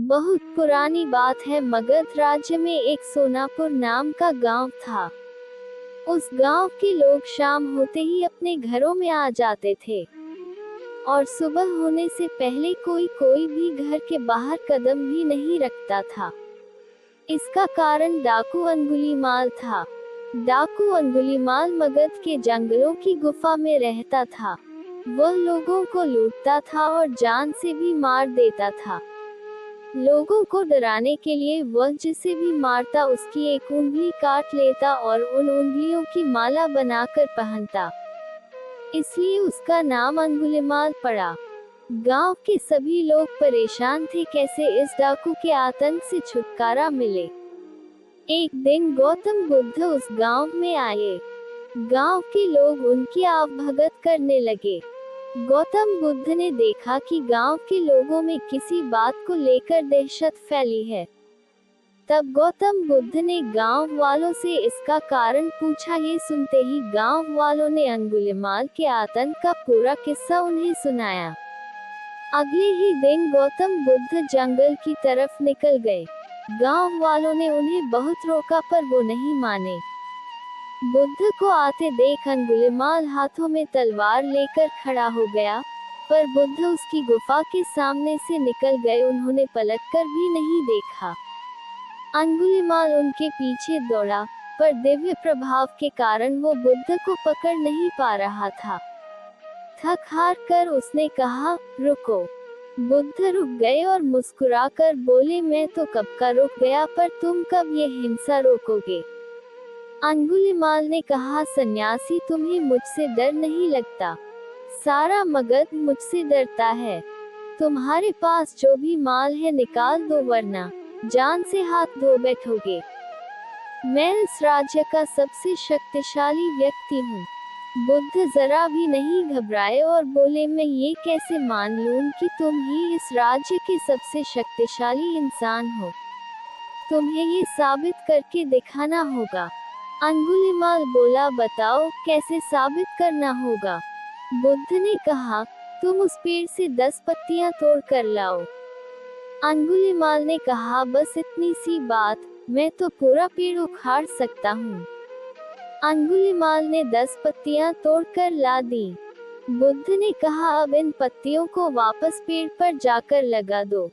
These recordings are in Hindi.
बहुत पुरानी बात है। मगध राज्य में एक सोनापुर नाम का गांव था। उस गांव के लोग शाम होते ही अपने घरों में आ जाते थे और सुबह होने से पहले कोई कोई भी घर के बाहर कदम भी नहीं रखता था। इसका कारण डाकू अंगुलीमाल था। डाकू अंगुलीमाल मगध के जंगलों की गुफा में रहता था। वह लोगों को लूटता था और जान से भी मार देता था। लोगों को डराने के लिए वह जिसे भी मारता उसकी एक उंगली काट लेता और उन उंगलियों की माला बनाकर पहनता। इसलिए उसका नाम अंगुलीमाल पड़ा। गांव के सभी लोग परेशान थे कैसे इस डाकू के आतंक से छुटकारा मिले। एक दिन गौतम बुद्ध उस गांव में आए। गांव के लोग उनकी आवभगत करने लगे। गौतम बुद्ध ने देखा कि गांव के लोगों में किसी बात को लेकर दहशत फैली है। तब गौतम बुद्ध ने गांव वालों से इसका कारण पूछा। ये सुनते ही गांव वालों ने अंगुलीमाल के आतंक का पूरा किस्सा उन्हें सुनाया। अगले ही दिन गौतम बुद्ध जंगल की तरफ निकल गए। गांव वालों ने उन्हें बहुत रोका पर वो नहीं माने। बुद्ध को आते देख अंगुलीमाल हाथों में तलवार लेकर खड़ा हो गया, पर बुद्ध उसकी गुफा के सामने से निकल गए। उन्होंने पलटकर भी नहीं देखा। अंगुलीमाल उनके पीछे दौड़ा, पर दिव्य प्रभाव के कारण वो बुद्ध को पकड़ नहीं पा रहा था। थक हार कर उसने कहा, रुको। बुद्ध रुक गए और मुस्कुराकर बोले, मैं तो कब का रुक गया, पर तुम कब ये हिंसा रोकोगे? अंगुलीमाल ने कहा, सन्यासी, तुम्हें मुझसे डर नहीं लगता? सारा मगध मुझसे डरता है। तुम्हारे पास जो भी माल है निकाल दो, वरना जान से हाथ धो बैठोगे। मैं इस राज्य का सबसे शक्तिशाली व्यक्ति हूँ। बुद्ध जरा भी नहीं घबराए और बोले, मैं ये कैसे मान लूं कि तुम ही इस राज्य के सबसे शक्तिशाली इंसान हो? तुम्हें ये साबित करके दिखाना होगा। अंगुलीमाल बोला, बताओ कैसे साबित करना होगा? बुद्ध ने कहा, तुम उस पेड़ से 10 पत्तियां तोड़ कर लाओ। अंगुलीमाल ने कहा, बस इतनी सी बात, मैं तो पूरा पेड़ उखाड़ सकता हूँ। अंगुलीमाल ने 10 पत्तियां तोड़कर ला दी। बुद्ध ने कहा, अब इन पत्तियों को वापस पेड़ पर जाकर लगा दो।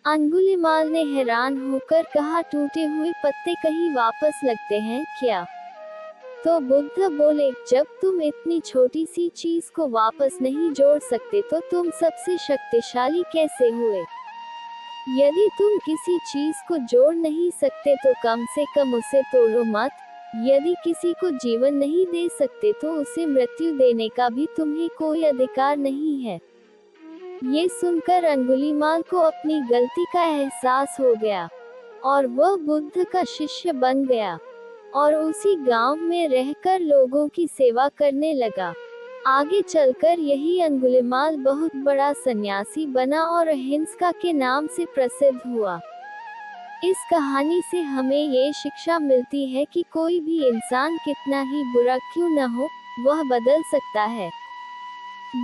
अंगुलीमाल ने हैरान होकर कहा, टूटे हुए पत्ते कहीं वापस लगते हैं क्या? तो बुद्ध बोले, जब तुम इतनी छोटी सी चीज को वापस नहीं जोड़ सकते तो तुम सबसे शक्तिशाली कैसे हुए? यदि तुम किसी चीज को जोड़ नहीं सकते तो कम से कम उसे तोड़ो मत। यदि किसी को जीवन नहीं दे सकते तो उसे मृत्यु देने का भी तुम्हें कोई अधिकार नहीं है। ये सुनकर अंगुलीमाल को अपनी गलती का एहसास हो गया और वह बुद्ध का शिष्य बन गया और उसी गांव में रहकर लोगों की सेवा करने लगा। आगे चलकर यही अंगुलीमाल बहुत बड़ा सन्यासी बना और अहिंसा के नाम से प्रसिद्ध हुआ। इस कहानी से हमें ये शिक्षा मिलती है कि कोई भी इंसान कितना ही बुरा क्यों न हो, वह बदल सकता है।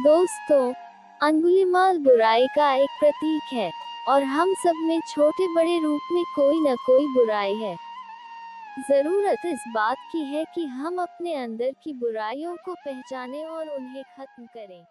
दोस्तों, अंगुलीमाल बुराई का एक प्रतीक है और हम सब में छोटे बड़े रूप में कोई न कोई बुराई है। जरूरत इस बात की है कि हम अपने अंदर की बुराइयों को पहचानें और उन्हें खत्म करें।